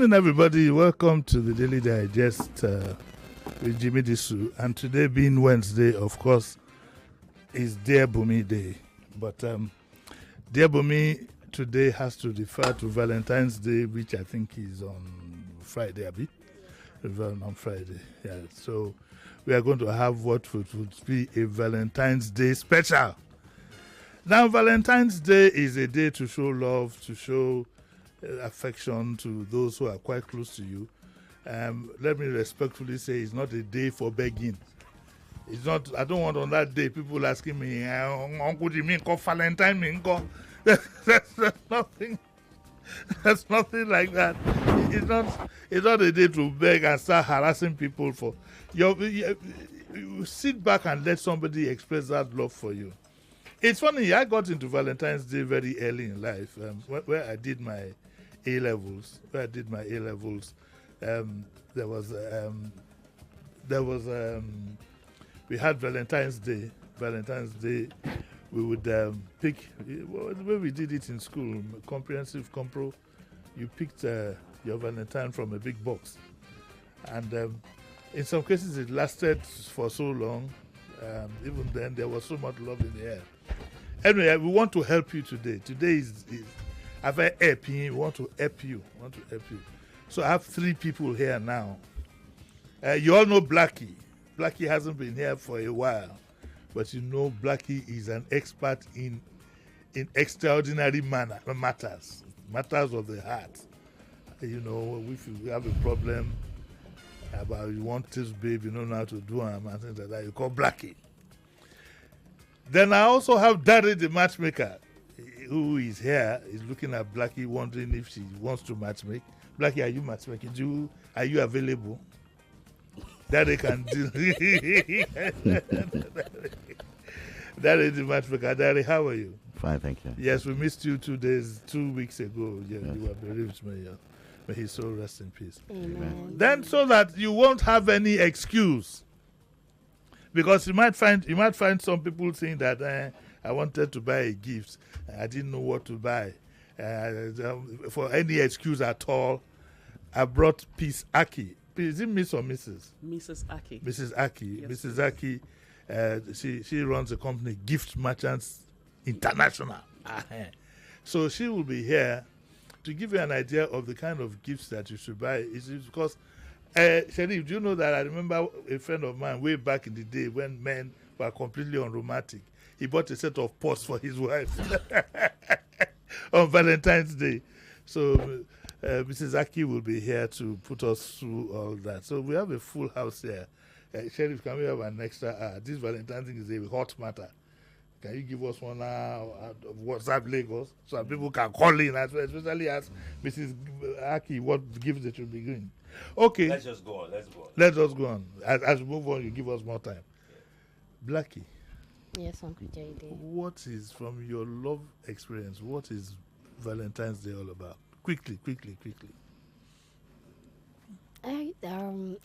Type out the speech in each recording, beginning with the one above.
morning, everybody. Welcome to the Daily Digest with Jimi Disu. And today being Wednesday, of course, is Dear Bunmi Day. But Dear Bunmi today has to refer to Valentine's Day, which I think is on Friday, Abi? On Friday, yeah. So we are going to have what would be a Valentine's Day special. Now, Valentine's Day is a day to show love, to show affection to those who are quite close to you. Let me respectfully say it's not a day for begging. It's not. I don't want on that day people asking me, Uncle Jimi, call Valentine, That's nothing. That's nothing like that. It's not a day to beg and start harassing people for. You sit back and let somebody express that love for you. It's funny. I got into Valentine's Day very early in life, where I did my A levels. We had Valentine's Day. We would pick, where we did it in school, comprehensive compro. You picked your Valentine from a big box. And in some cases it lasted for so long. Even then there was so much love in the air. Anyway, we want to help you today. Today is after helping, we want to help you. So I have 3 people here now. You all know Blackie. Blackie hasn't been here for a while. But you know Blackie is an expert in extraordinary matters of the heart. You know, if you have a problem about you want this babe, you don't know how to do them and things like that, you call Blackie. Then I also have Daddy the matchmaker, who is here, is looking at Blackie, wondering if she wants to matchmake. Blackie, are you matchmaking? Are you available? Daddy can do. Daddy the matchmaker. Daddy, how are you? Fine, thank you. Yes, we missed you 2 weeks ago. Yeah, yes. You were bereaved, may his soul rest in peace. Amen. Then, so that you won't have any excuse, because you might find some people saying that I wanted to buy a gift, I didn't know what to buy. For any excuse at all, I brought Peace Aki. Is it Miss or Mrs.? Mrs. Aki. Mrs. Aki. Yes, Mrs. Aki. She runs a company, Gift Merchants International. So she will be here to give you an idea of the kind of gifts that you should buy. It's because, Sharif, do you know that I remember a friend of mine way back in the day when men were completely unromantic. He bought a set of pots for his wife on Valentine's Day. So Mrs. Aki will be here to put us through all that. So we have a full house here. Sheriff, can we have an extra? This Valentine's thing is a hot matter. Can you give us one of WhatsApp Lagos so that people can call in, especially ask Mrs. Aki what gifts they should be doing? Okay. Let's just go on. Let's just go on. As we move on, you give us more time. Blackie. Yes, Uncle JD. What is, from your love experience, what is Valentine's Day all about? Quickly.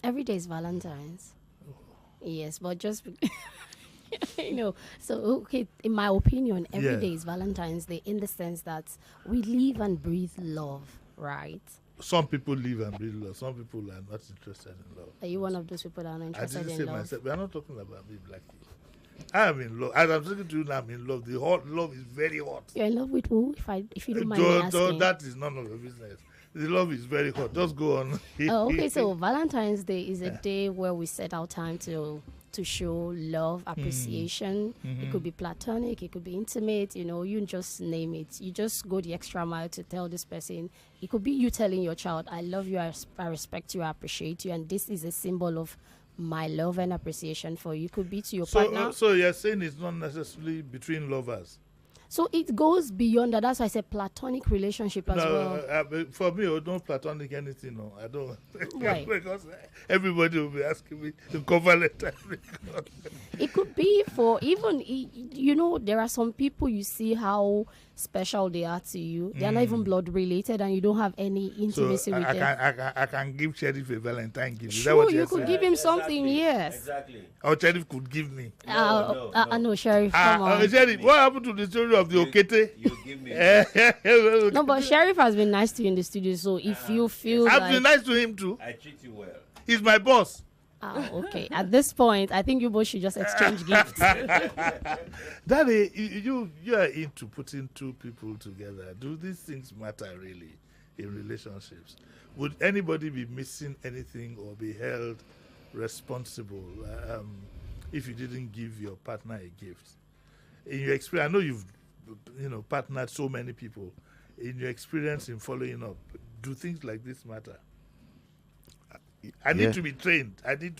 Every day is Valentine's. Oh. Yes, but just so okay, in my opinion, every day is Valentine's Day in the sense that we live and breathe love, right? Some people live and breathe love. Some people are not interested in love. Are you one of those people that are not interested in love? I didn't say myself. We are not talking about me, Blackie. I am in love. As I'm talking to you now, I'm in love. The hot love is very hot. You're in love with who? If you don't mind me asking. That is none of your business. The love is very hot. Just go on. Okay, so Valentine's Day is a day where we set our time to show love, appreciation. Mm-hmm. It could be platonic, it could be intimate, you just name it. You just go the extra mile to tell this person. It could be you telling your child, I love you, I respect you, I appreciate you, and this is a symbol of my love and appreciation for you. It could be to your partner. So you're saying it's not necessarily between lovers? So it goes beyond that. That's why I said platonic relationship as well. For me, I don't platonic anything. No, I don't. Right. Because everybody will be asking me to cover letter. It could be for even, there are some people you see how special they are to you. They are not even blood related, and you don't have any intimacy with them. I can give Sheriff a Valentine gift. Is that Sure, what you you're could saying? give him something, yes. Exactly. Or Sheriff could give me. No, Sheriff, come on. Sheriff, what happened to the story of the Okete? You give me. No, but Sheriff has been nice to you in the studio, so if you feel I've been nice to him too. I treat you well. He's my boss. Okay. At this point, I think you both should just exchange gifts. Daddy, you are into putting two people together. Do these things matter really in relationships? Would anybody be missing anything or be held responsible if you didn't give your partner a gift? In your experience, I know you've partnered so many people. In your experience in following up, do things like this matter? I need to be trained. I don't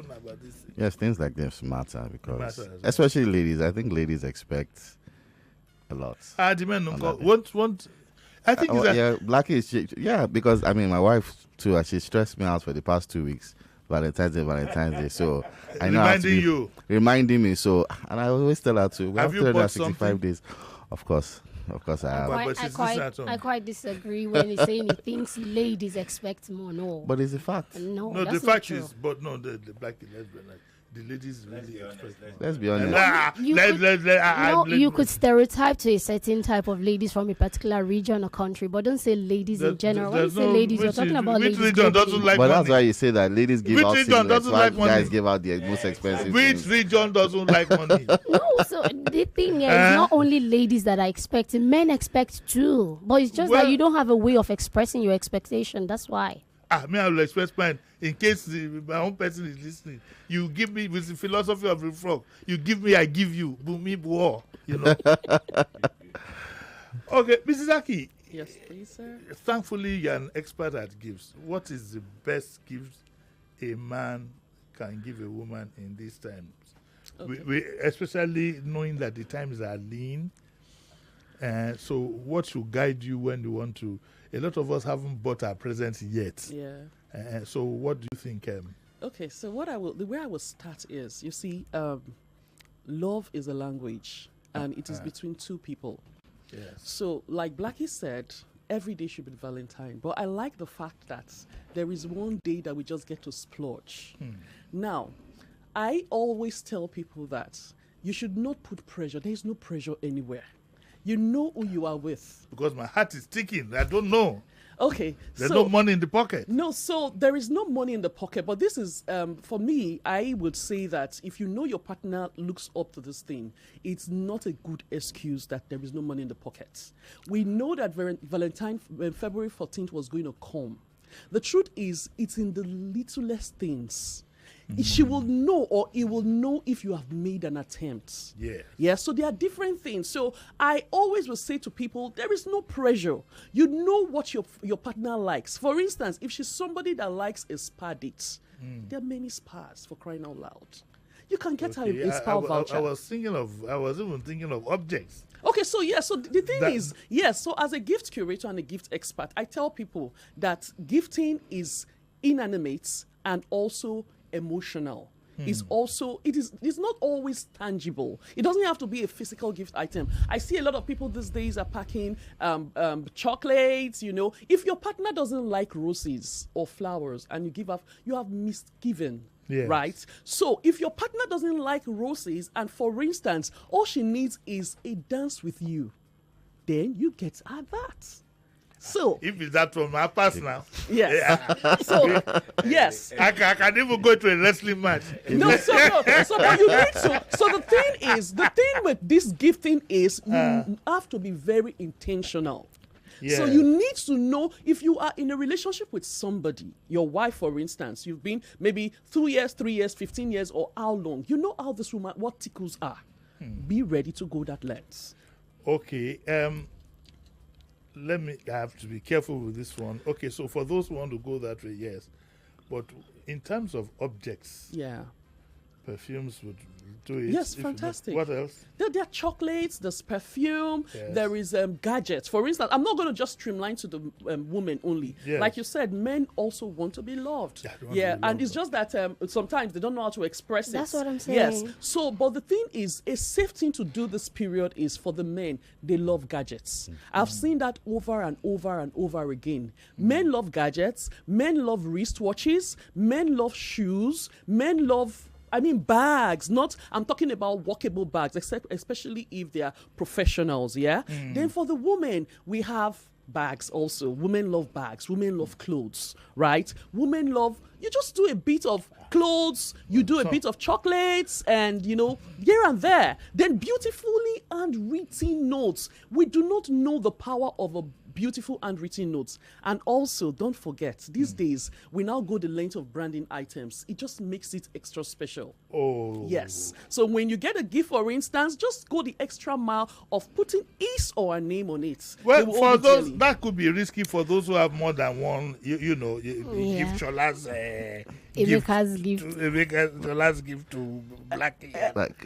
know about this thing. Yes, things like this matter because, especially ladies, I think ladies expect a lot. The men want. I think Blackie is because I mean my wife too. She stressed me out for the past 2 weeks. Valentine's Day. So I know reminding me. So and I always tell her to. Have you bought 65 days? Of course I have. I quite disagree when he's saying he thinks ladies expect more. No, but it's a fact. No, the that's fact not is, true. but no, the black lesbian, like, the ladies really expect. Let's be honest. You could stereotype to a certain type of ladies from a particular region or country, but don't say ladies in general. When you say ladies, you're talking about ladies. Which region doesn't like money? But that's why you say that ladies give out cigarettes, while guys give out the most expensive Which things. region doesn't like money? No, so the thing is, not only ladies that are expecting, men expect too. But it's just that you don't have a way of expressing your expectation. That's why. I will express mine in case my own person is listening. You give me with the philosophy of the frog. You give me, I give you. Bunmi buo, Okay, Mrs. Aki. Yes, please, sir. Thankfully, you're an expert at gifts. What is the best gift a man can give a woman in these times? Okay. We especially knowing that the times are lean. So what should guide you when you want to? A lot of us haven't bought our presents yet. Yeah. So what do you think? Okay, so the way I will start is, you see, love is a language, and it is between two people. Yes. So, like Blackie said, every day should be Valentine. But I like the fact that there is one day that we just get to splurge. Now, I always tell people that you should not put pressure. There is no pressure anywhere. You know who you are with. Because my heart is ticking. I don't know. Okay. There's no money in the pocket. No, so there is no money in the pocket. But this is, for me, I would say that if you know your partner looks up to this thing, it's not a good excuse that there is no money in the pocket. We know that Valentine, February 14th was going to come. The truth is, it's in the littlest things. She will know, or he will know, if you have made an attempt. Yeah. So there are different things. So I always will say to people, there is no pressure. You know what your partner likes. For instance, if she's somebody that likes a spa date, there are many spas, for crying out loud. You can get her a spa voucher. I was even thinking of objects. Okay, so so the thing is, so as a gift curator and a gift expert, I tell people that gifting is inanimate and also emotional. It's not always tangible. It doesn't have to be a physical gift item. I see a lot of people these days are packing chocolates, If your partner doesn't like roses or flowers and you give up, you have misgiven. Yes. Right? So if your partner doesn't like roses and, for instance, all she needs is a dance with you, then you get her that. So if it's that from my past now, yes. So yes, I can even go to a wrestling match. But you need to. So the thing with this gifting is you have to be very intentional. Yeah. So you need to know, if you are in a relationship with somebody, your wife, for instance, you've been maybe 2 years, 3 years, 15 years, or how long, you know how this woman, what tickles are. Be ready to go that length. Okay. I have to be careful with this one. Okay, so for those who want to go that way, yes. But in terms of objects, perfumes would do it. Yes, fantastic. What else? There are chocolates, there's perfume, Yes. there is gadgets. For instance, I'm not going to just streamline to the women only. Yes. Like you said, men also want to be loved. Yeah, they want to be and loved. it's just that sometimes they don't know how to express it. That's what I'm Yes. saying. So, but the thing is, a safe thing to do this period is for the men, they love gadgets. I've seen that over and over and over again. Men love gadgets, men love wristwatches, men love shoes, men love bags. I'm talking about walkable bags, especially if they are professionals, yeah? Then for the women, we have bags also. Women love bags. Women love clothes, right? Women love, you just do a bit of clothes, you do a bit of chocolates, and, here and there. Then beautifully handwritten notes. We do not know the power of a beautiful handwritten notes. And also, don't forget, these days, we now go the length of branding items. It just makes it extra special. Oh. Yes. So when you get a gift, for instance, just go the extra mile of putting his or her name on it. Well, for those, that could be risky for those who have more than one, you give Chola's Emeka's gift. Chola's gift to Blackie.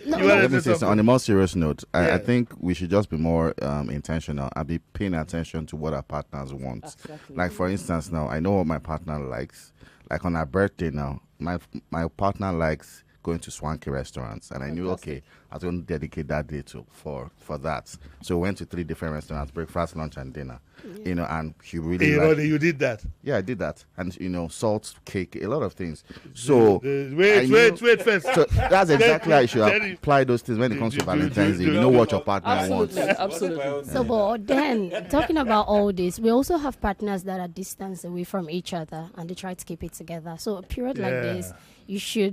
Let me say something. On a more serious note, I think we should just be more intentional and be paying attention to what our partners want. Exactly. Like, for instance, now, I know what my partner likes. Like, on our birthday now, my partner likes going to swanky restaurants, and I knew, okay, I was going to dedicate that day for that. So we went to 3 different restaurants: breakfast, lunch, and dinner. And he really You did that. Yeah, I did that, and salt, cake, a lot of things. So wait first. So that's exactly how you should apply those things when it comes to Valentine's Day. You know what your partner wants. Absolutely. So, but then, talking about all this, we also have partners that are distanced away from each other and they try to keep it together. So, a period like this,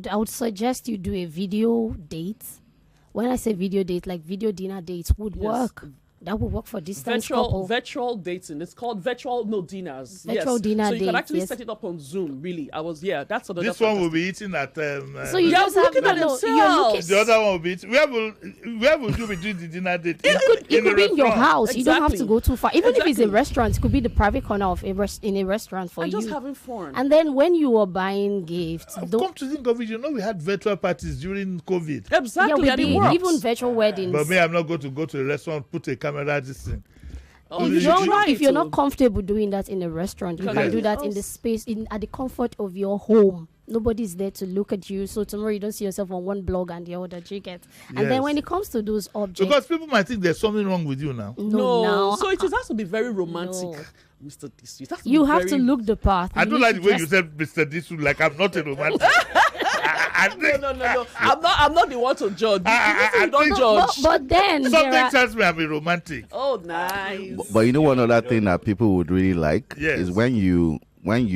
I would suggest you do a video date. When I say video date, like video dinner dates would work. That would work for distance couple. Virtual dating. It's called virtual dinners. Virtual dinner So you can dates, actually set it up on Zoom. Really, that's another. This one will be eating at. So you just have looking at themselves. The other one will be eating. Where will you be doing the dinner date? It could be in your house. Exactly. You don't have to go too far. Even if it's a restaurant, it could be the private corner of in a restaurant for and you. Just having fun. And then when you are buying gifts, come to think of it, we had virtual parties during COVID. Exactly, we and it did. works. Even virtual weddings. But me, I'm not going to go to a restaurant, put a camera, this thing. If you're not comfortable doing that in a restaurant, you can do that in the space, at the comfort of your home. Nobody's there to look at you, so tomorrow you don't see yourself on one blog and the other. You get. And then when it comes to those objects, because people might think there's something wrong with you now. No. So it has to be very romantic. No. Mr. Disu. You have to look the part. I don't like the way you said Mr. Disu, like I'm not a romantic. No. I'm not the one to judge. You don't judge. But then something tells me I'm a romantic. Oh, nice. But you know one other thing that people would really like Yes. is when you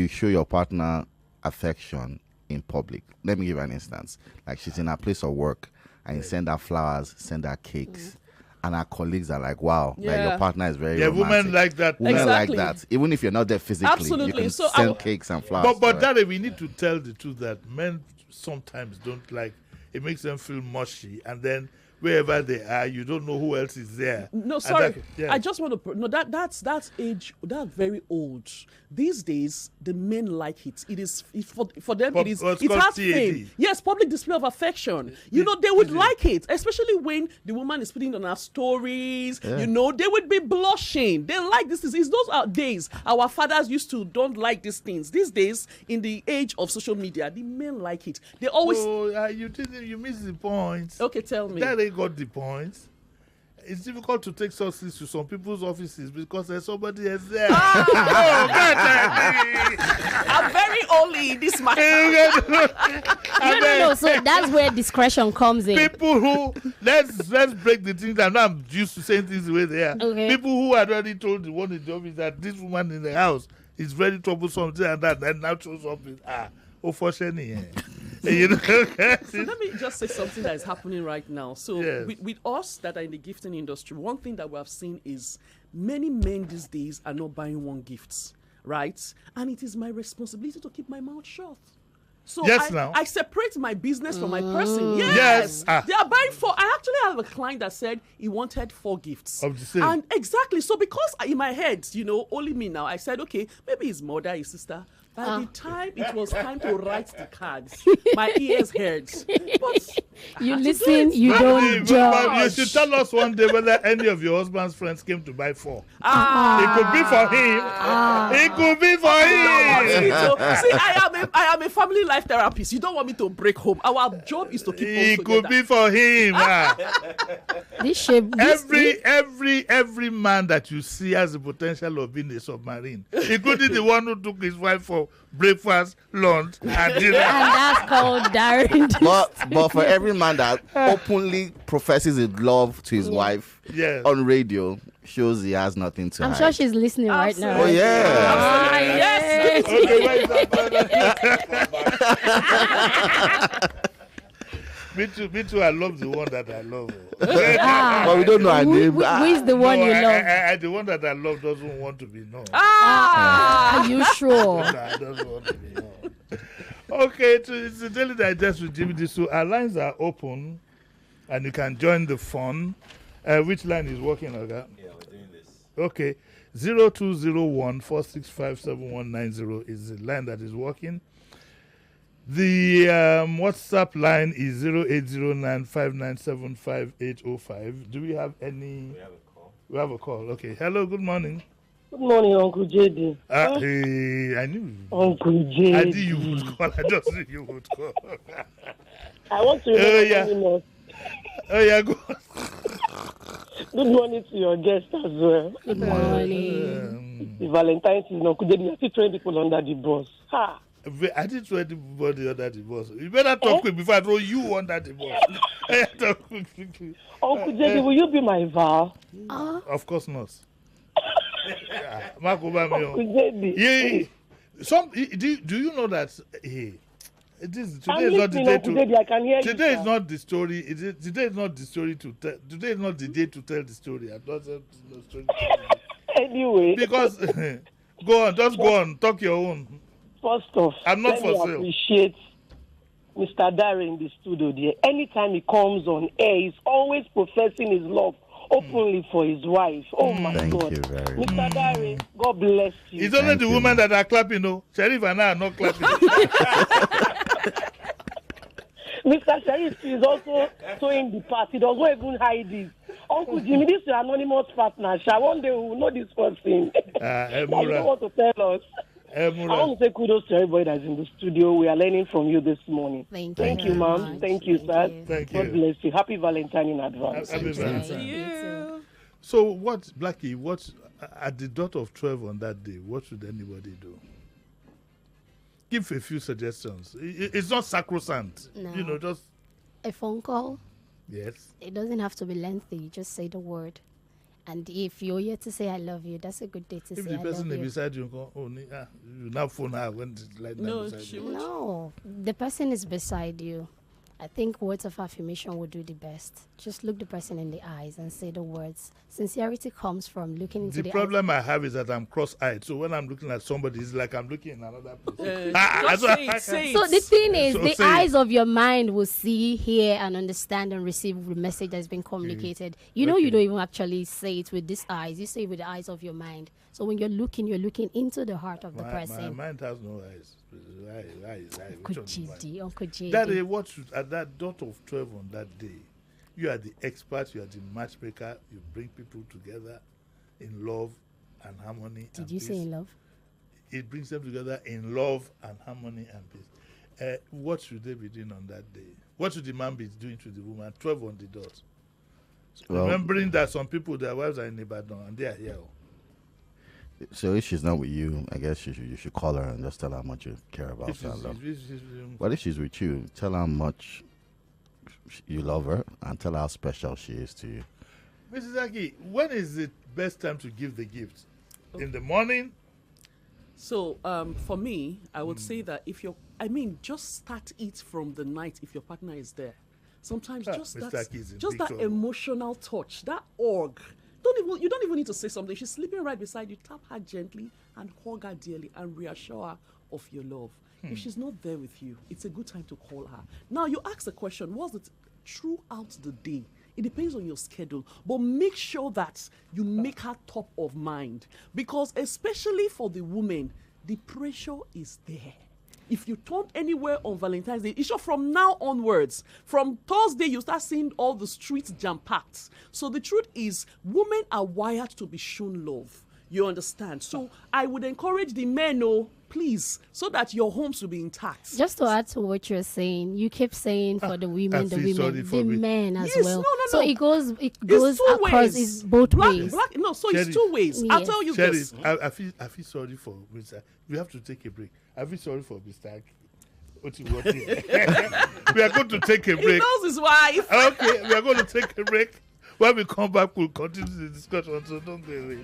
show your partner affection in public. Let me give an instance. Like, she's in her place of work and you send her flowers, send her cakes. And our colleagues are like, wow, like your partner is very romantic. Women like that. Women like that. Even if you're not there physically, Absolutely. you can So send cakes and flowers. But Daddy, we need to tell the truth that men sometimes don't like, it makes them feel mushy. And then wherever they are, you don't know who else is there. No, sorry. I just want to. No, that's age. That's very old. These days, the men like it. It is for them. It is. It has fame. Yes, public display of affection. They would like it, especially when the woman is putting on her stories. Yeah. They would be blushing. They like this. It's those days our fathers used to don't like these things. These days, in the age of social media, the men like it. They always. Oh, you missed the point. Okay, tell me. That ain't got the point. It's difficult to take sauces to some people's offices because there's somebody else there. I'm very only in this matter. No. So that's where discretion comes in. People who let's break the things down. I'm used to saying things the way they are. Okay. People who had already told the one in the office that this woman in the house is very troublesome and that, and now shows up with unfortunately. So let me just say something that is happening right now. So with us that are in the gifting industry, one thing that we have seen is many men these days are not buying one gifts, right? And it is my responsibility to keep my mouth shut. So I separate my business from my person. Yes. They are buying 4. I actually have a client that said he wanted 4 gifts. Of the same. And exactly. So because in my head, only me now, I said, okay, maybe his mother, his sister. By the time it was time to write the cards, my ears hurt. But You listen, you don't But judge. you should tell us one day whether any of your husband's friends came to buy 4. It could be for him. It could be for him. See, I am a family life therapist. You don't want me to break home. Our job is to keep It us could be for him. This shape, Every man that you see has the potential of being a submarine, including the one who took his wife for breakfast, lunch, and dinner. and that's called Darren. But for every man that openly professes his love to his wife Yes. on radio, shows he has nothing to I'm hide. sure she's listening right now. Oh yeah. Ah, yes. Okay, where is that? Me too. I love the one that I love. But we don't know her name. Who is the one No, you love? the one that I love doesn't want to be known. Are you sure? Nah, doesn't want to be known. Okay, it's the Daily Digest with Jimi Disu. Our lines are open, and you can join the fun. Which line is working, Oga? Yeah, we're doing this. Okay, 0201-465-7190 is the line that is working. The WhatsApp line is 0809-5975805. Do we have any? We have a call. We have a call. Okay. Hello. Good morning. Good morning, Uncle JD. Hey, I knew. Uncle JD. I knew you would call. I just knew you would call. I want to remember Oh yeah. Go. Good morning to your guest as well. Good morning. The Valentine season, Uncle JD, you still throwing people under the bus. Ha! I didn't throw anybody under the bus. You better talk quick before I throw you under the bus. Talk quick. Uncle JD, will you be my vow? Of course not. Mark Obama. Uncle JD. Yeah. Do you know that? Hey, today is not the day Uncle JD, I can hear you. Today is sir. not the story. Today is not the story to tell. Today is not the day to tell the story. I'm not telling the story. Anyway. Because go on, just go on, talk your own. First off, I'm not let for me sale. appreciate Mr. Darren in the studio there. Anytime he comes on air, he's always professing his love openly for his wife. Oh my Thank God. you very Mr. much. Darren, God bless you. It's only Thank the you, women man. that are clapping, no. Sheriff and I are not clapping. Mr. Sheriff is also showing the part. He doesn't even hide it. Uncle Jimmy, this is your anonymous partner. One day we will know this person. But you don't want to tell us. I want to say kudos to everybody that's in the studio. We are learning from you this morning. Thank you, very ma'am. much. Thank you, sir. Thank God you. bless you. Happy Valentine in advance. Happy Valentine. You. So what, Blackie, at the dot of 12 on that day, what should anybody do? Give a few suggestions. It's not sacrosanct. No. You know, just, A phone call. yes. It doesn't have to be lengthy. Just say the word. And if you're here to say I love you, that's a good day to If say the I person love you. beside you, go, you now phone her when it's like No, that beside she you. would. No, the person is beside you. I think words of affirmation will do the best. Just look the person in the eyes and say the words. Sincerity comes from looking into The the problem I have is that I'm cross-eyed. So when I'm looking at somebody, it's like I'm looking in another place. Just say it, say eyes. So it. the thing is, So the say eyes of your mind will see, hear, and understand and receive the message that's been communicated. You know, you don't even actually say it with these eyes. You say it with the eyes of your mind. So when you're looking into the heart of the My person. mind has no eyes. Uncle GD, Uncle JD. Daddy, what should, at that dot of 12 on that day, you are the expert, you are the matchmaker, you bring people together in love and harmony. Did and you peace. say in love? It brings them together in love and harmony and peace. What should they be doing on that day? What should the man be doing to the woman? 12 on the dot. Well, Remembering that some people, their wives are in Ibadan and they are here. so if she's not with you, I guess you should call her and just tell her how much you care about her. and love. What if she's with you? Tell her how much you love her and tell her how special she is to you. Mrs. Aki, when is the best time to give the gift? In the morning? So for me, I would say that just start it from the night if your partner is there. Sometimes just Mr. that, Aki is in just big that trouble. emotional touch, that hug. You don't even need to say something. She's sleeping right beside you. Tap her gently and hug her dearly and reassure her of your love. If she's not there with you, it's a good time to call her. Now you ask the question: was it throughout the day? It depends on your schedule, but make sure that you make her top of mind, because especially for the women, The pressure is there. If you turn anywhere on Valentine's Day, it's sure from now onwards, from Thursday, you start seeing all the streets jam-packed. So the truth is, women are wired to be shown love. You understand? So I would encourage the men, please, so that your homes will be intact. Just to add to what you're saying, you keep saying for the women, the men as yes, well. No. So it goes across. It's both ways. It's two ways. I'll tell you Sherry, this. I feel sorry for Mr. We have to take a break. I feel sorry for Mr. Aki. We are going to take a break. He knows his wife. Okay, we are going to take a break. When we come back, we'll continue the discussion. So don't go away.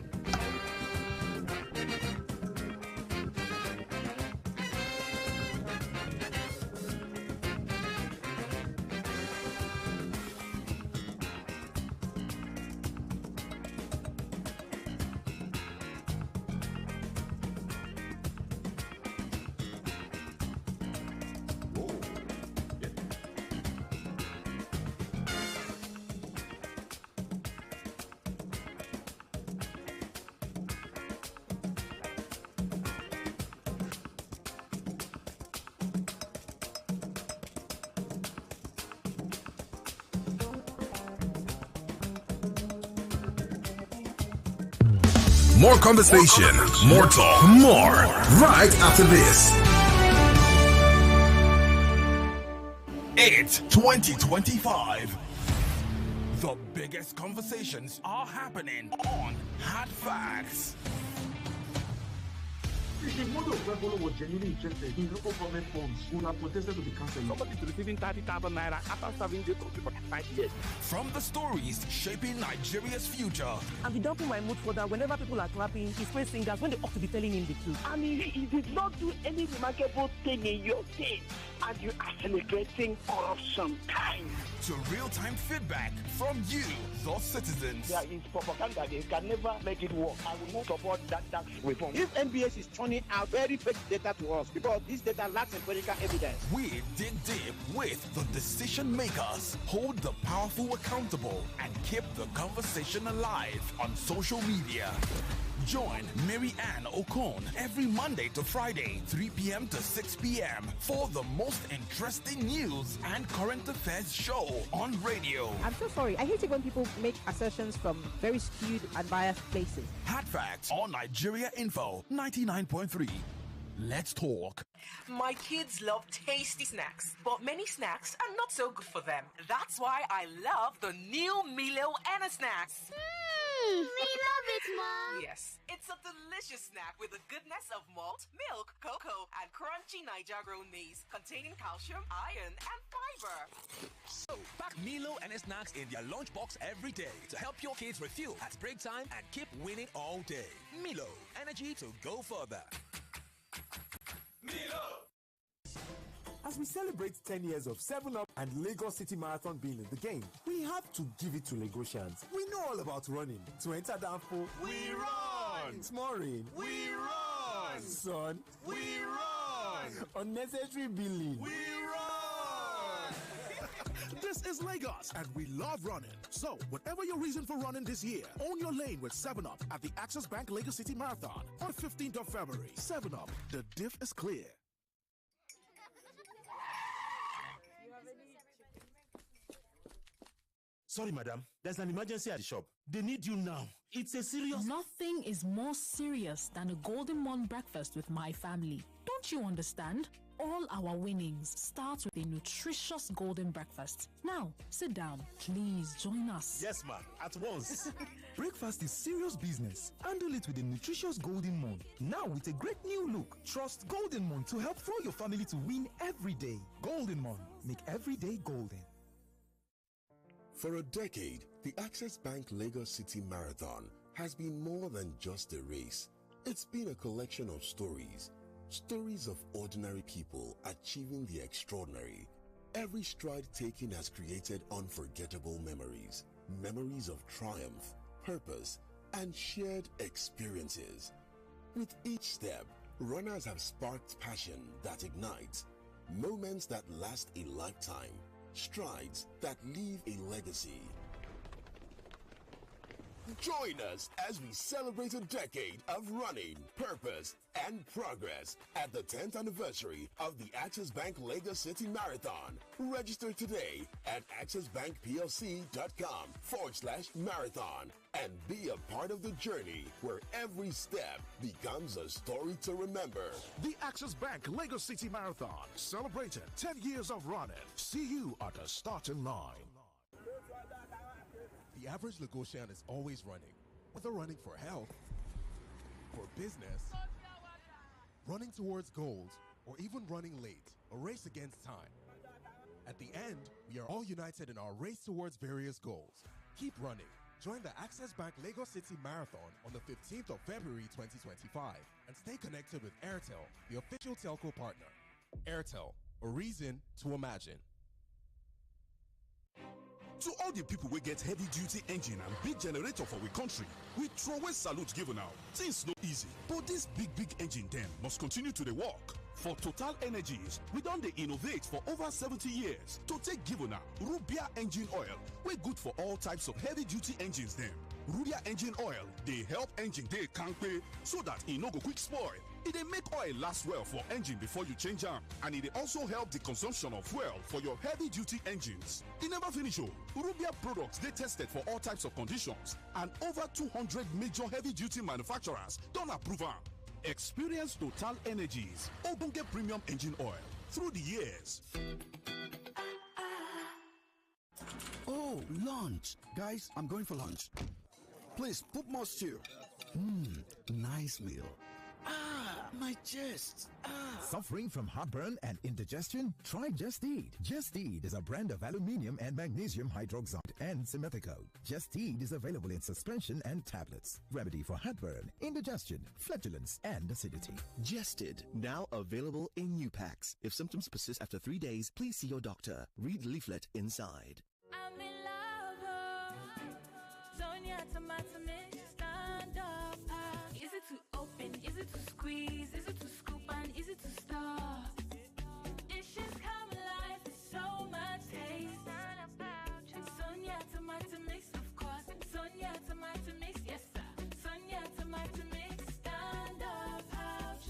More conversation, more talk, more right after this. It's 2025. The biggest conversations are happening on Hard Facts. If the model of Rebolo was genuinely interested in local government funds, would have protested to be cancelled. Somebody is receiving 30,000 naira after serving the country for 5 years. From the stories shaping Nigeria's future. I'll be dumping my mood for that whenever people are clapping, he's praise singers when they ought to be telling him the truth. I mean, he did not do any remarkable thing in your state, and you are celebrating corruption time. To real-time feedback from you, the citizens. There is propaganda. They can never make it work. I will not support that tax reform. If NBS is turning out very fake data to us because this data lacks empirical evidence. We dig deep with the decision makers, hold the powerful accountable, and keep the conversation alive on social media. Join Mary Ann Okon every Monday to Friday, 3 p.m. to 6 p.m. for the most interesting news and current affairs show on radio. I'm so sorry. I hate it when people make assertions from very skewed and biased places. Hard Facts on Nigeria Info 99.3. Let's talk. My kids love tasty snacks, but many snacks are not so good for them. That's why I love the new Milo Anna snacks. We love it, Mom. Yes, it's a delicious snack with the goodness of malt, milk, cocoa, and crunchy Niger-grown maize, containing calcium, iron, and fiber. So, pack Milo and snacks in their lunchbox every day to help your kids refuel at break time and keep winning all day. Milo, energy to go further. As we celebrate 10 years of 7-Up and Lagos City Marathon being in the game, we have to give it to Lagosians. We know all about running. To enter Danfo, we run! Small rain, we run! Sun, we run! Unnecessary billing, we run! This is Lagos, and we love running. So, whatever your reason for running this year, own your lane with 7-Up at the Access Bank Lagos City Marathon on 15th of February. 7-Up, the diff is clear. Sorry, madam. There's an emergency at the shop. They need you now. It's a serious... Nothing is more serious than a Golden Morn breakfast with my family. Don't you understand? All our winnings start with a nutritious golden breakfast. Now, sit down. Please join us. Yes, ma'am. At once. Breakfast is serious business. Handle it with a nutritious Golden Morn. Now with a great new look. Trust Golden Morn to help throw your family to win every day. Golden Morn. Make every day golden. For a decade, the Access Bank Lagos City Marathon has been more than just a race. It's been a collection of stories. Stories of ordinary people achieving the extraordinary. Every stride taken has created unforgettable memories. Memories of triumph, purpose, and shared experiences. With each step, runners have sparked passion that ignites. Moments that last a lifetime. Strides that leave a legacy. Join us as we celebrate a decade of running, purpose, and progress at the 10th anniversary of the Access Bank Lagos City Marathon. Register today at accessbankplc.com/marathon and be a part of the journey where every step becomes a story to remember. The Access Bank Lagos City Marathon, celebrating 10 years of running. See you at the starting line. The average Lagosian is always running, whether running for health, for business, running towards goals, or even running late, a race against time. At the end, we are all united in our race towards various goals. Keep running. Join the Access Bank Lagos City Marathon on the 15th of February 2025 and stay connected with Airtel, the official telco partner. Airtel, a reason to imagine. To all the people we get heavy duty engine and big generator for we country, we throw salute given out. Things no easy, but this big engine then must continue to the work. For Total Energies, we done the innovate for over 70 years to take given out Rubia engine oil. We're good for all types of heavy duty engines then. Rubia engine oil, they help engine they can't pay so that it no go quick spoil. It they make oil last well for engine before you change them, and it also help the consumption of fuel for your heavy duty engines. It never finish oh. Rubia products they tested for all types of conditions, and over 200 major heavy duty manufacturers don't approve them. Experience Total Energies Obonge Premium Engine Oil through the years. Oh, lunch. Guys, I'm going for lunch. Please, put more stew. Nice meal. My chest. Suffering from heartburn and indigestion? Try Just Eat. Just Eat is a brand of aluminium and magnesium hydroxide and simethicone. Just Eat is available in suspension and tablets. Remedy for heartburn, indigestion, flatulence, and acidity. Just Eat, now available in new packs. If symptoms persist after 3 days, please see your doctor. Read leaflet inside. I'm in love. Sonia tomato mix, stand up. Is it to open? Is it to squeeze? Is it to scoop? And is it to stir? Dishes come alive with so much taste. Sonia tomato mix, of course. Sonia tomato mix, yes sir. Sonia tomato mix, stand up pouch.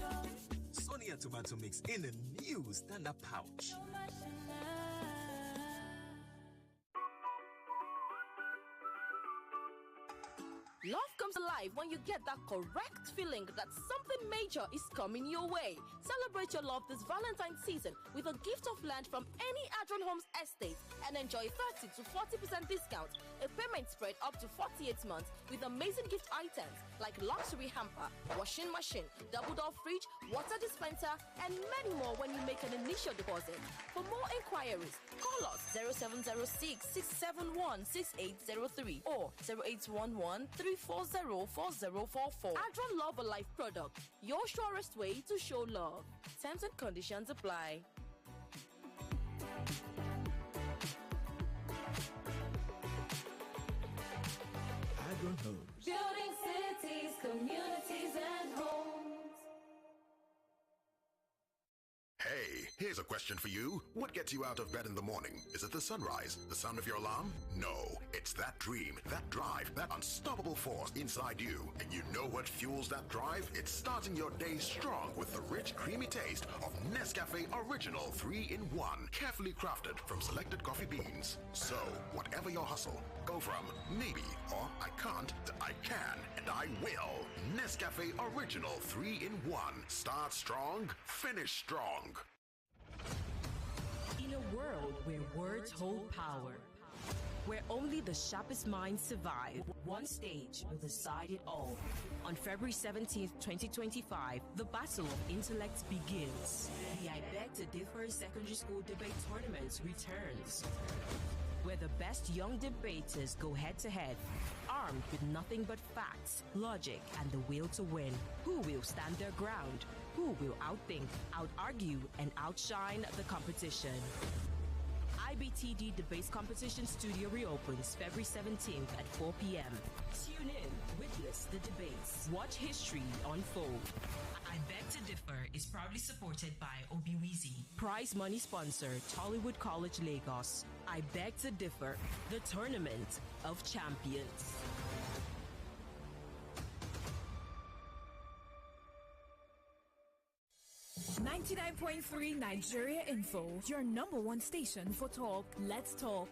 Sonia tomato mix in a new stand up pouch. So much in love. Love comes alive when you get that correct feeling that something major is coming your way. Celebrate your love this Valentine season with a gift of land from any Adron Homes estate and enjoy 30 to 40% discount, a payment spread up to 48 months with amazing gift items like luxury hamper, washing machine, double-door fridge, water dispenser, and many more when you make an initial deposit. For more inquiries, call us 0706 671 6803 or 0811 340-4044. Adron Love Alive product, your surest way to show love. Terms and conditions apply. Adron Homes. Building cities, communities, and homes. Hey, here's a question for you. What gets you out of bed in the morning? Is it the sunrise? The sound of your alarm? No, it's that dream, that drive, that unstoppable force inside you. And you know what fuels that drive? It's starting your day strong with the rich, creamy taste of Nescafe Original 3-in-1, carefully crafted from selected coffee beans. So, whatever your hustle, go from maybe or I can't to I can and I will. Nescafe Original 3-in-1. Start strong, finish strong. In a world where words hold power, where only the sharpest minds survive, one stage will decide it all. On February 17th, 2025, the battle of intellects begins. The I Beg to Differ Secondary School Debate Tournament returns, where the best young debaters go head-to-head, armed with nothing but facts, logic, and the will to win. Who will stand their ground? Who will outthink, out-argue, and outshine the competition? IBTD Debates Competition Studio reopens February 17th at 4 p.m. Tune in, witness the debates, watch history unfold. I Beg to Differ is proudly supported by Obiwizi. Prize money sponsor, Tollywood College, Lagos. I Beg to Differ, the Tournament of Champions. 99.3 Nigeria Info, your number one station for talk. Let's talk.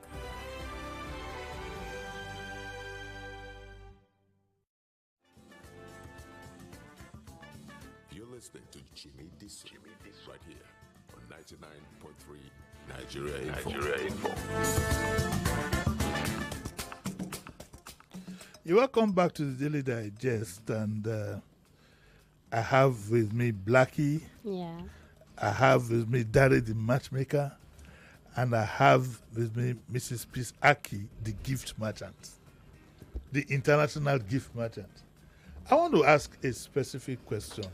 You're listening to Jimi Disu right here on 99.3 Nigeria Info. You're welcome back to the Daily Digest, and I have with me Blackie. Yeah. I have with me Dari the matchmaker, and I have with me Mrs. Peace Aki, the gift merchant, the international gift merchant. I want to ask a specific question.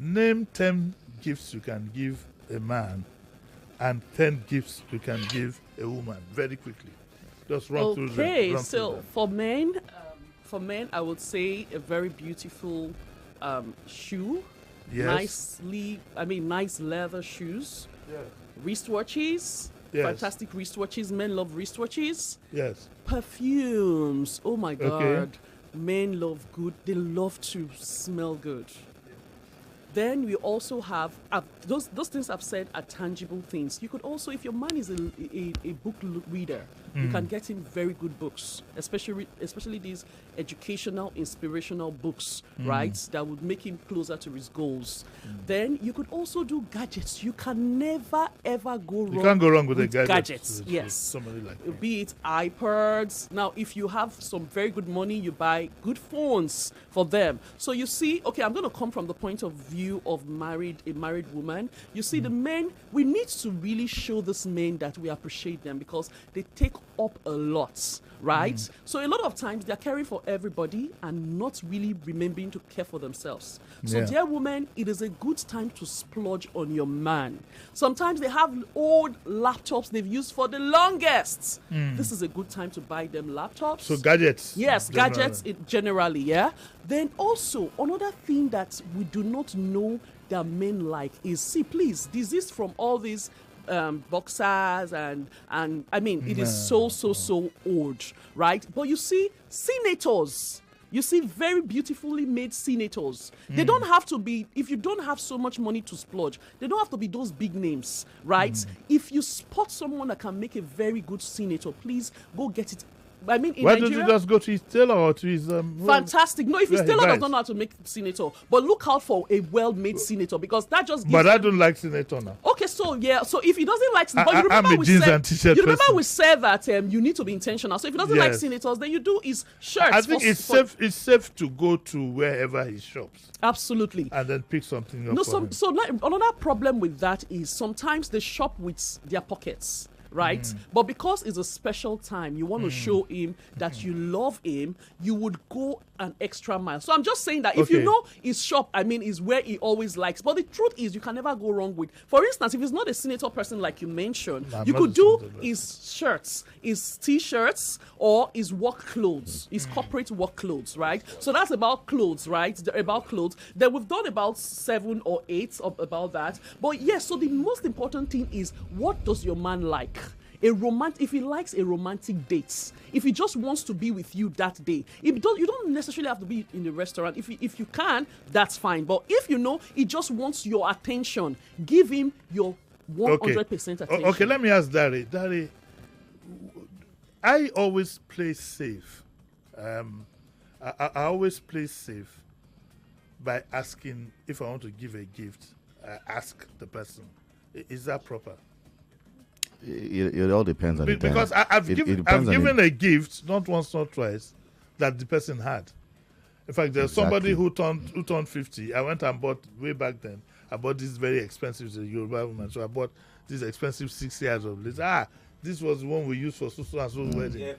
Name 10 gifts you can give a man and 10 gifts you can give a woman, very quickly. Just run through them. Okay, so for men, I would say a very beautiful shoe. Yes. Nice leather shoes. Yeah. Wristwatches. Yes. Fantastic wristwatches. Men love wristwatches. Yes. Perfumes. Oh my God. Okay. Men love good. They love to smell good. Then we also have those things I've said are tangible things. You could also, if your man is a book reader, you can get him very good books, especially these educational, inspirational books, right? That would make him closer to his goals. Then you could also do gadgets. You can never ever go wrong. You can't go wrong with the gadgets. Yes. Somebody like be it iPads. Now, if you have some very good money, you buy good phones for them. So you see, okay, I'm going to come from the point of view of a married woman. You see, the men, we need to really show these men that we appreciate them because they take up a lot, right? So a lot of times they're caring for everybody and not really remembering to care for themselves. So dear woman, it is a good time to splurge on your man. Sometimes they have old laptops they've used for the longest. This is a good time to buy them laptops. So gadgets. Yes, gadgets generally, yeah. Then also, another thing that we do not know that men like is, see, please, desist from all these boxers and I mean, it is so old, right? But you see, senators. You see very beautifully made senators. They don't have to be, if you don't have so much money to splurge, they don't have to be those big names, right? If you spot someone that can make a very good senator, please go get it. I mean, in Why Nigeria, don't you just go to his tailor or to his... fantastic. No, if his tailor does not know how to make senator, but look out for a well-made senator because that just gives... But I don't like senator now. Okay, so yeah, so if he doesn't like... But you remember I'm a jeans and t-shirt person. we said that you need to be intentional. So if he doesn't like senators, then you do his shirts. I think it's safe to go to wherever he shops. Absolutely. And then pick something up. No, so another problem with that is sometimes they shop with their pockets. Right? But because it's a special time, you want to show him that you love him, you would go an extra mile. So I'm just saying that if you know his shop, I mean, is where he always likes. But the truth is, you can never go wrong with, for instance, if he's not a senator person like you mentioned, you could do his shirts, his t-shirts, or his work clothes, his corporate work clothes, right? So that's about clothes, right? About clothes. Then we've done about 7 or 8 about that. But yes, so the most important thing is, what does your man like? If he likes a romantic date, if he just wants to be with you that day, you don't necessarily have to be in the restaurant. If you can, that's fine. But if you know he just wants your attention, give him your 100% attention. Okay, let me ask Dari. Dari, I always play safe. I always play safe by asking if I want to give a gift. Ask the person. Is that proper? It all depends on because I've given a gift not once not twice that the person had. In fact, there's somebody who turned 50. I went and bought way back then. I bought this very expensive Yoruba woman, so I bought this expensive 6 years of lace. This was the one we used for so and so wedding.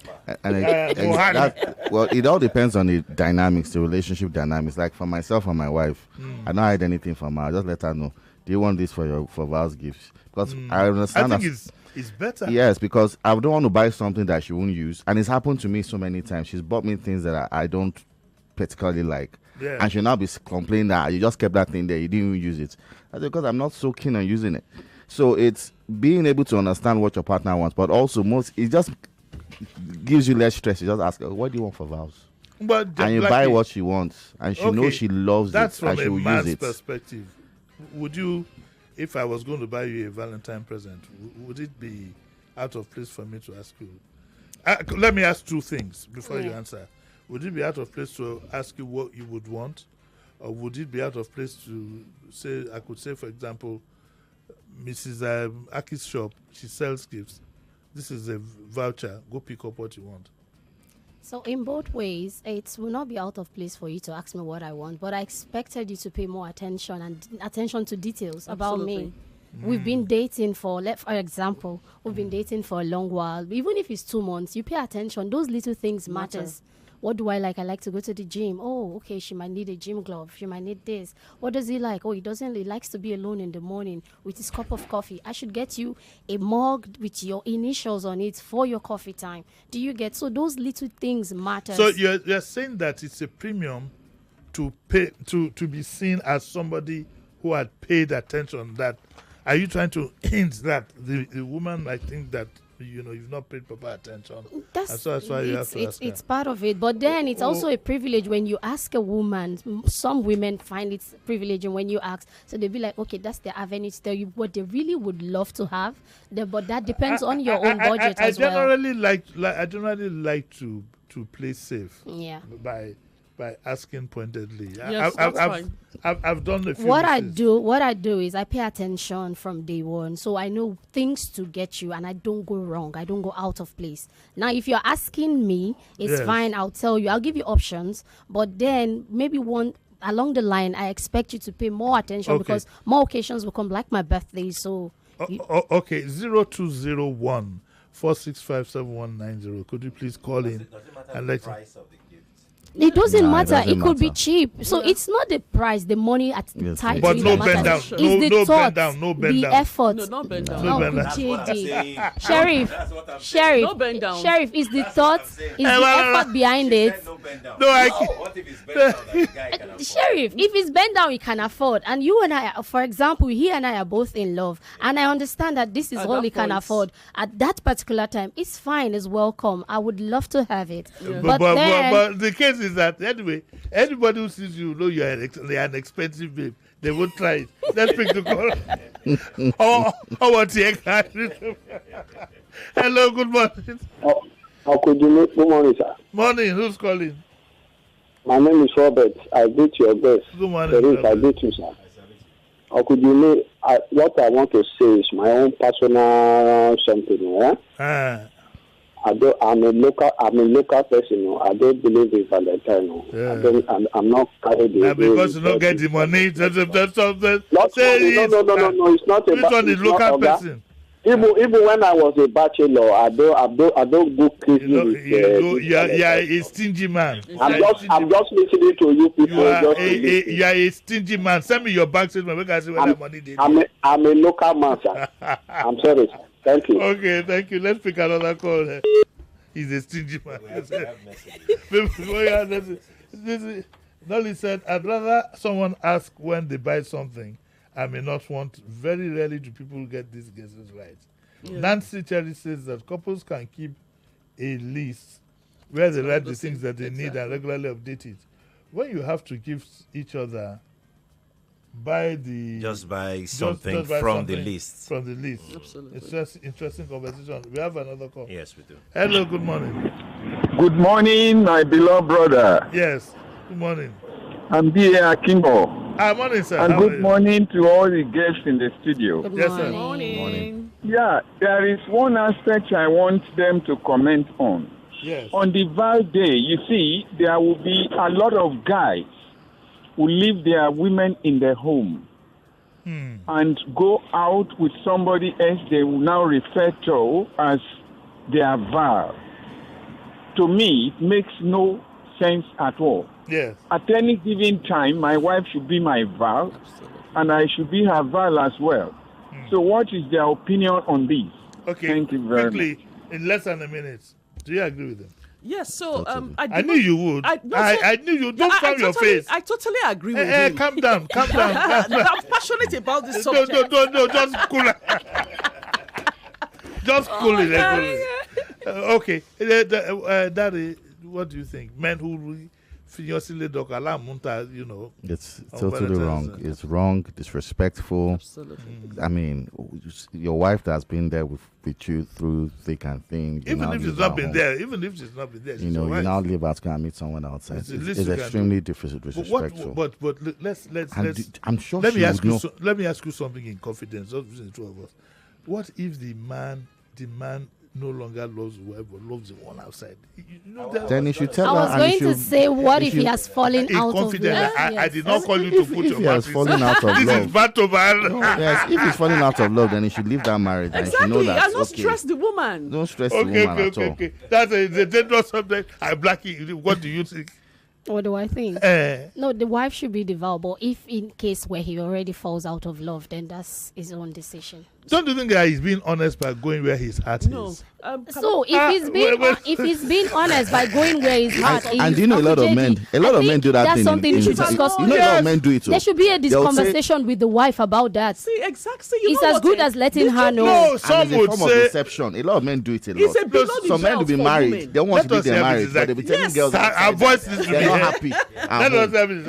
Well, it all depends on the dynamics, the relationship dynamics. Like for myself and my wife, I don't hide anything from her. I just let her know. Do you want this for Val's gifts? Because I understand. I think it's better. Yes, because I don't want to buy something that she won't use. And it's happened to me so many times. She's bought me things that I don't particularly like. Yeah. And she'll now be complaining that you just kept that thing there, you didn't even use it. That's because I'm not so keen on using it. So it's being able to understand what your partner wants, but also it just gives you less stress. You just ask her, what do you want for Val's? And you buy what she wants. And she knows she loves it. That's from and she a will man's use it. perspective. Would you, if I was going to buy you a Valentine present, would it be out of place for me to ask you? Let me ask two things before you answer. Would it be out of place to ask you what you would want? Or would it be out of place to say, I could say, for example, Mrs. Aki's shop, she sells gifts. This is a voucher. Go pick up what you want. So in both ways, it will not be out of place for you to ask me what I want, but I expected you to pay more attention and attention to details about me. We've been dating for example, we've been dating for a long while. Even if it's 2 months, you pay attention. Those little things matters. What do I like? I like to go to the gym. Oh, okay, she might need a gym glove. She might need this. What does he like? Oh, he likes to be alone in the morning with his cup of coffee. I should get you a mug with your initials on it for your coffee time. Do you get? So those little things matter. So you're saying that it's a premium to pay to be seen as somebody who had paid attention. That are you trying to hint that the woman might think that you've not paid proper attention? That's why you have to ask her. It's part of it, but then it's also a privilege when you ask a woman. Some women find it privileging when you ask, so they'll be like, okay, that's their avenue to tell you what they really would love to have. But that depends on your own budget as well. I generally like to play safe. Yeah. By asking pointedly. Yes, that's fine. I've done a few What I do is I pay attention from day one, so I know things to get you, and I don't go wrong. I don't go out of place. Now, if you're asking me, it's fine. I'll tell you. I'll give you options, but then maybe along the line, I expect you to pay more attention because more occasions will come, like my birthday. So, okay, 0201 465 7190. Could you please call in and let price of the gift? It doesn't matter. It could be cheap. So it's not the price, the money at the time. But no bend down. It's the thought, the effort. No, not bend down. No bend down. Sheriff, No bend down. Sheriff, is the thought, is the effort behind it. No bend down. No, I What if it's bend down that the guy can afford? Sheriff, if it's bend down, he can afford. And you and I, for example, he and I are both in love. And I understand that this is all he can afford. At that particular time, it's fine, it's welcome. I would love to have it. Yeah. But the case is that, anyway, anybody who sees you know you're an expensive babe. They won't try it. Let's pick the call. What's the Hello, good morning. Good morning, sir. Morning, who's calling? My name is Robert. I did your best. Good morning. I did you, sir. What I want to say is my own personal something. I'm a local person. I don't believe in Valentine. Yeah. I'm not carried away. Because you don't get the money. That's something. No. It's not Which one is local person? Even when I was a bachelor, I don't go crazy. You're a stingy man. I'm just listening to you people. You are a stingy man. Send me your bank statement. We can see where the money is. I'm a local man, sir. I'm sorry, sir. Thank you. Okay, thank you. Let's pick another call. He's a stingy man. Nolly said, I'd rather someone ask when they buy something. I may not want. Very rarely do people get these guesses right. Yeah. Nancy Cherry says that couples can keep a list where they write the things that they need and regularly update it. When you have to give each other, just buy something from the list. From the list. Absolutely. It's just interesting conversation. We have another call. Yes, we do. Hello, good morning. Good morning, my beloved brother. Yes, good morning. I'm D.A. Akimbo. Morning, sir. And good morning to all the guests in the studio. Good Yes, sir. Morning. Yeah, there is one aspect I want them to comment on. Yes. On the Val Day, you see, there will be a lot of guys who leave their women in their home and go out with somebody else they will now refer to as their Val. To me, it makes no sense at all. Yes. At any given time, my wife should be my Val, and I should be her Val as well. So what is their opinion on this? Okay, thank you very quickly, in less than a minute. Do you agree with them? Yes, so I knew you would. I knew you. Don't frown your face. I totally agree with him. Calm down. I'm passionate about this subject. No, just cool. Just cool it. Okay, Daddy, what do you think? Men you know. It's totally wrong. It's wrong, disrespectful. Absolutely. I mean, your wife that's been there with you through thick and thin. Even if she's not been there, you know, you now leave out and meet someone outside. It's extremely disrespectful. But let's I'm sure let me ask you something in confidence, just between the two of us. What if the man no longer loves whoever, loves the one outside? Then he should tell her. I was going to say, what if he has fallen out of love? I did not call you to put your mouth. If he has fallen out of love, this is bad to bad. Yes, if he's falling out of love, then he should leave that marriage. Exactly, and she know that, and don't stress the woman. Don't stress the woman at all. Okay. That's a dangerous subject. Blackie, what do you think? What do I think? No, the wife should be devout, but if in case where he already falls out of love, then that's his own decision. Don't you think that he's being honest by going where his heart is? So if he's being honest by going where his heart is, and you know a lot of men do that that's thing. Something you should discuss. You know a lot of men do it. There should be a conversation with the wife about that. See, exactly. It's as good as letting her know. No, some would form say of deception. A lot of men do it a lot. Some men will be married. They want to be their marriage, but they be telling girls our voice is they're not happy.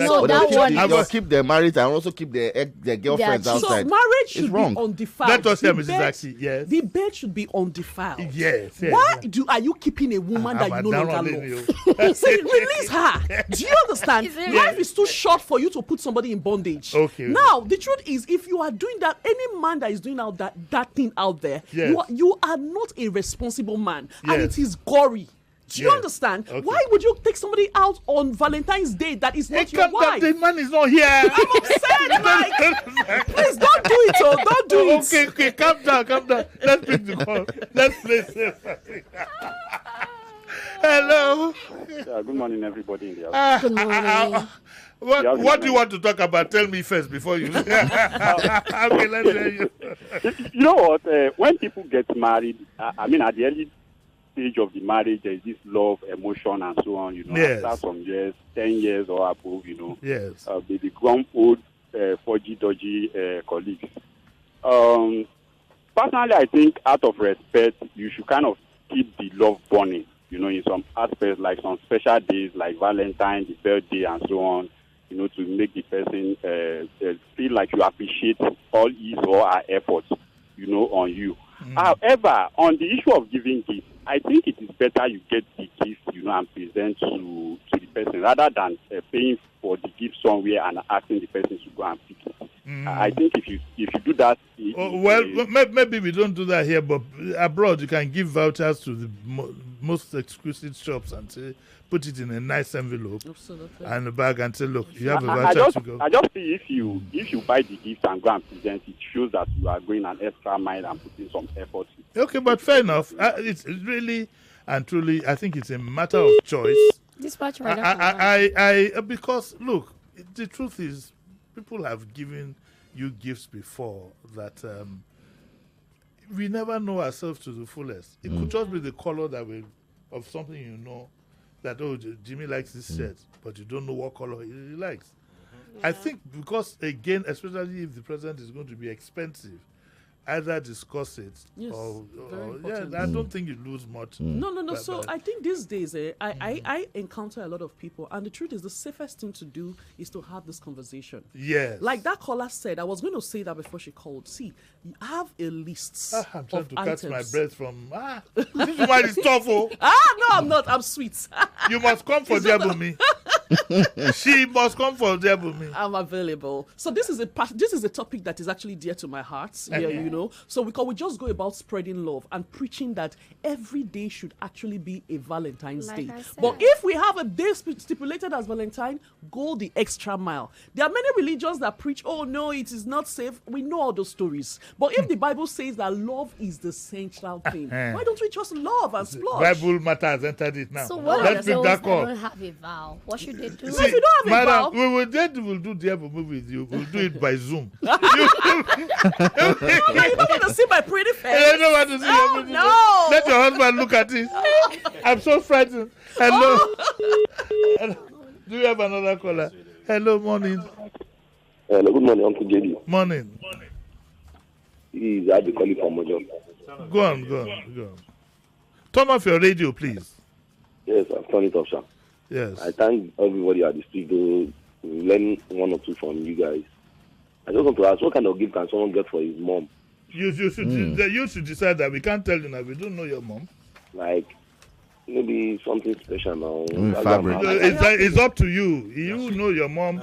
So they'll keep their marriage and also keep their girlfriends outside. So marriage should be undefiled. Let us hear Mrs. Aki. Yes. The bed should be undefiled. Yes. Why are you keeping a woman that you no longer love? See, release her. Do you understand? Life is too short for you to put somebody in bondage. Okay. Now, the truth is, if you are doing that, any man that is doing out that thing out there, you are not a responsible man, and it is gory. Do you understand? Okay. Why would you take somebody out on Valentine's Day that is not your wife? The man is not here. I'm upset. Like, please don't do it. Don't do it. Okay. Calm down. Let's pick the call. Let's play safe. Hello. Good morning, everybody in the house. Good morning. What do you want to talk about? Tell me first before you. Okay, let's hear you. You know what? When people get married, I mean, at the early stage of the marriage, there is this love, emotion, and so on. You know, after some years, 10 years or above, you know, they become old, fudgy, dodgy colleagues. Personally, I think out of respect, you should kind of keep the love burning. You know, in some aspects, like some special days, like Valentine, the birthday, and so on. You know, to make the person feel like you appreciate all his or her efforts, you know, on you. However, on the issue of giving gifts, I think it is better you get the gift, you know, and present to the person rather than paying for the gift somewhere and asking the person to go and pick it. I think if you do that, maybe we don't do that here, but abroad you can give vouchers to the most exclusive shops and say, put it in a nice envelope and a bag and say, look, you have a voucher to go. I just see if you buy the gift and go and present it, shows that you are going an extra mile and putting some effort. Okay, but fair enough. It's really and truly, I think it's a matter of choice. Dispatch right because look, the truth is, people have given you gifts before that we never know ourselves to the fullest. It could just be the color of something you know that, Jimmy likes this shirt, but you don't know what color he likes. I think because, again, especially if the present is going to be expensive, either discuss it or I don't think you lose much. No. So I think these days, I encounter a lot of people, and the truth is, the safest thing to do is to have this conversation. Yes. Like that caller said, I was going to say that before she called. See, you have a list. I'm trying to items. catch my breath from. This woman is tough. No, I'm not. I'm sweet. You must come for Bunmi. She must come for Bunmi. I'm available. So this is a topic that is actually dear to my heart. Yeah, you know. So we just go about spreading love and preaching that every day should actually be a Valentine's Day. But if we have a day stipulated as Valentine, go the extra mile. There are many religions that preach, oh no, it is not safe. We know all those stories. But if the Bible says that love is the central thing, why don't we just love and splurge? Bible matter has entered it now. So what Let's pick that call. Don't have a vow. What should they do? See, if you don't have a vow, we'll do the Bunmi with you. We'll do it by Zoom. You don't want to see my pretty face. I don't want to see your pretty face. Let your husband look at it. I'm so frightened. Hello. Hello. Do you have another caller? Hello, morning. Hello, good morning, Uncle JD. Morning. He's Abby calling from Mojo. Go on. Turn off your radio, please. Yes, I've turned it off, sir. Yes. I thank everybody at the studio. Learn one or two from you guys. I just want to ask, what kind of gift can someone get for his mom? You should decide that. We can't tell you now. We don't know your mom. Like, maybe something special now. Fabric. It's up to you. You know your mom,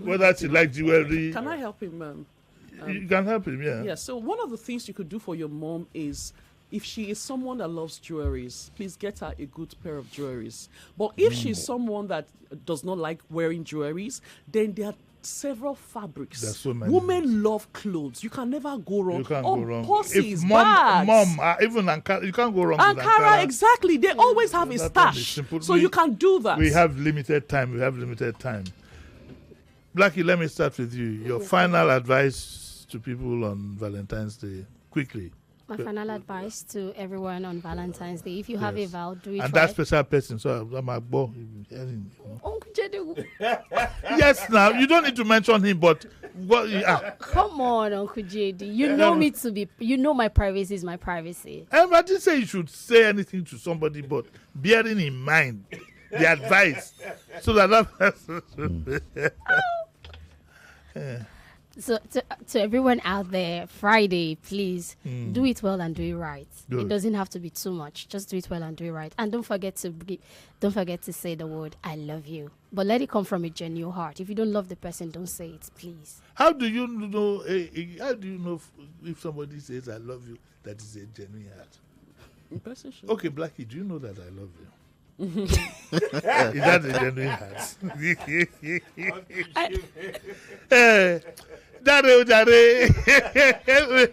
whether she likes jewelry. Can I help him? You can help him, yeah. Yeah, so one of the things you could do for your mom is, if she is someone that loves jewelries, please get her a good pair of jewelries. But if she's someone that does not like wearing jewelries, then there are several fabrics. There's so many. Women love clothes. You can never go wrong. You can't go wrong. Purses, If bags. even Ankara, you can't go wrong with Ankara, Ankara. exactly. They always have a That one is stash. simple. So you can do that. We have limited time. Blackie, let me start with you. Your final advice to people on Valentine's Day, quickly. My final advice to everyone on Valentine's Day: if you have a vow, do it And right. that special person, so I'm a boy. Uncle Jedu. Yes, now you don't need to mention him, but Come on, Uncle JD. You know me to be. You know my privacy is my privacy. I didn't say you should say anything to somebody, but bearing in mind the advice, so that yeah. So to everyone out there, Friday, please do it well and do it right. Good. It doesn't have to be too much. Just do it well and do it right. And don't forget to say the word "I love you," but let it come from a genuine heart. If you don't love the person, don't say it, please. How do you know? How do you know if somebody says "I love you" that is a genuine heart? Okay, Blackie, do you know that I love you? Is that a genuine heart?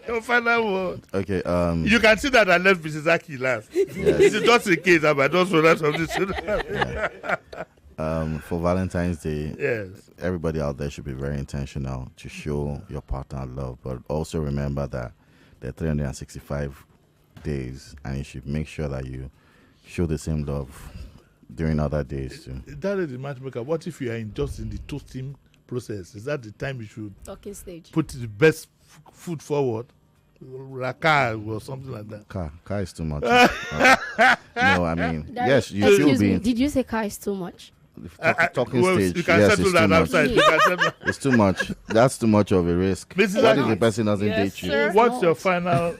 Your final word. Okay. You can see that I left Mrs. Aki last. This is just in case I just realized of this. For Valentine's Day, yes, everybody out there should be very intentional to show your partner love, but also remember that there are 365 days, and you should make sure that you show the same love during other days too. That is the matchmaker. What if you are just in the toasting process? Is that the time you should talking stage? Put the best foot forward, car or something like that. Car is too much. No, I mean, yes, you should be. Did you say car is too much? Talking stage. You can settle that outside. It's too much. That's too much of a risk. What if the person doesn't date you? Sir. What's your final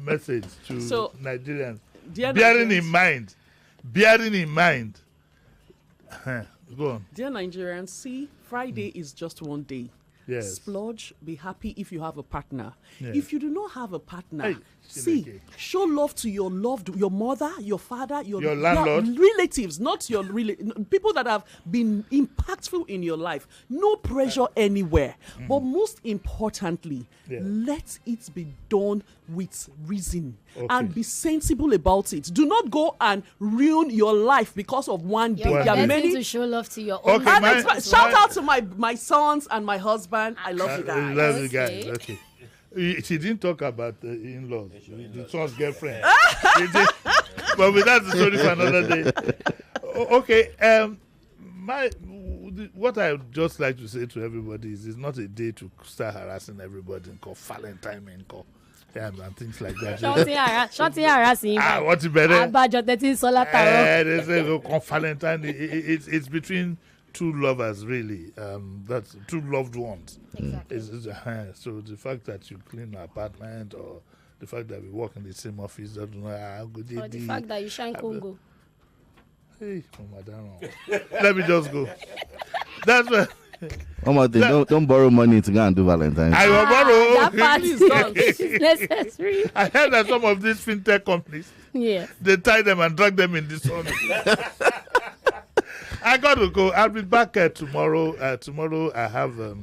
message to Nigerians? Bearing in mind. Go on. Dear Nigerians, see, Friday is just one day. Yes. Splurge, be happy if you have a partner. Yes. If you do not have a partner, show love to your mother, your father, your landlord, relatives, not your people that have been impactful in your life. No pressure anywhere. But most importantly, let it be done with reason and be sensible about it. Do not go and ruin your life because of one day. There are many to show love to your own. Shout out to my sons and my husband. I love you guys. Love you guys. Okay. She didn't talk about the in-laws, the son's girlfriend. But that's the story for another day. Okay. What I would just like to say to everybody is, it's not a day to start harassing everybody and call Valentine and call and things like that. Shorty harassing. What's it better? They say go Valentine. It's between two lovers, really. That's two loved ones. Exactly. So the fact that you clean an apartment, or the fact that we work in the same office, or the fact that you shine Congo. Hey, let me just go. That's what. Don't borrow money to go and do Valentine's. I will borrow. That part is necessary. I heard that some of these fintech companies, they tie them and drag them in the sun. I got to go. I'll be back tomorrow. Tomorrow I have a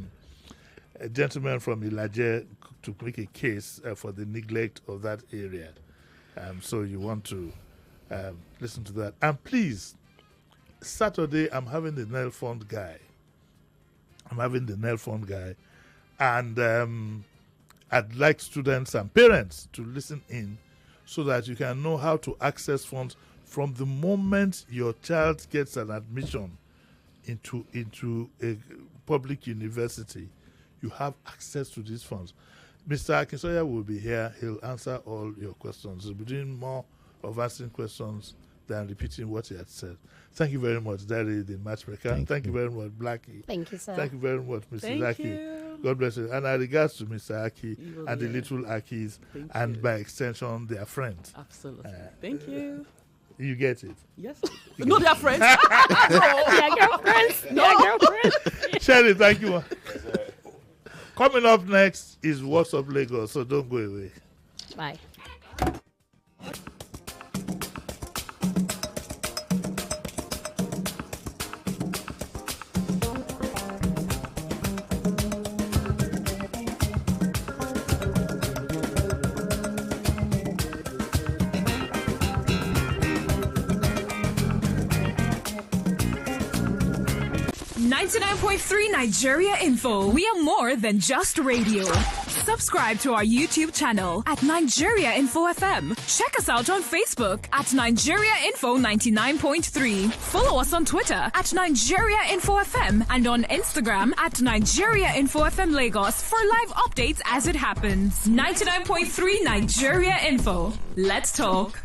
gentleman from Ilaje to make a case for the neglect of that area. So you want to listen to that. And please, Saturday I'm having the nail fund guy. And I'd like students and parents to listen in so that you can know how to access funds from the moment your child gets an admission into a public university. You have access to these funds. Mr. Akinsoya will be here. He'll answer all your questions. He'll be doing more of answering questions than repeating what he had said. Thank you very much, Daddy, the matchmaker. Thank you very much, Blackie. Thank you, sir. Thank you very much, Mrs. Thank Aki. you. God bless you. And our regards to Mr. Aki and the little Akis, Thank and you. by extension, their friends. Absolutely. Thank you. You get it? Yes. No, they are friends. They are girlfriends. No. They are girlfriends. Sherry, thank you. Coming up next is What's Up Lagos, so don't go away. Bye. Nigeria Info. We are more than just radio. Subscribe to our YouTube channel at Nigeria Info FM. Check us out on Facebook at Nigeria Info 99.3. Follow us on Twitter at Nigeria Info FM and on Instagram at Nigeria Info FM Lagos for live updates as it happens. 99.3 Nigeria Info. Let's talk.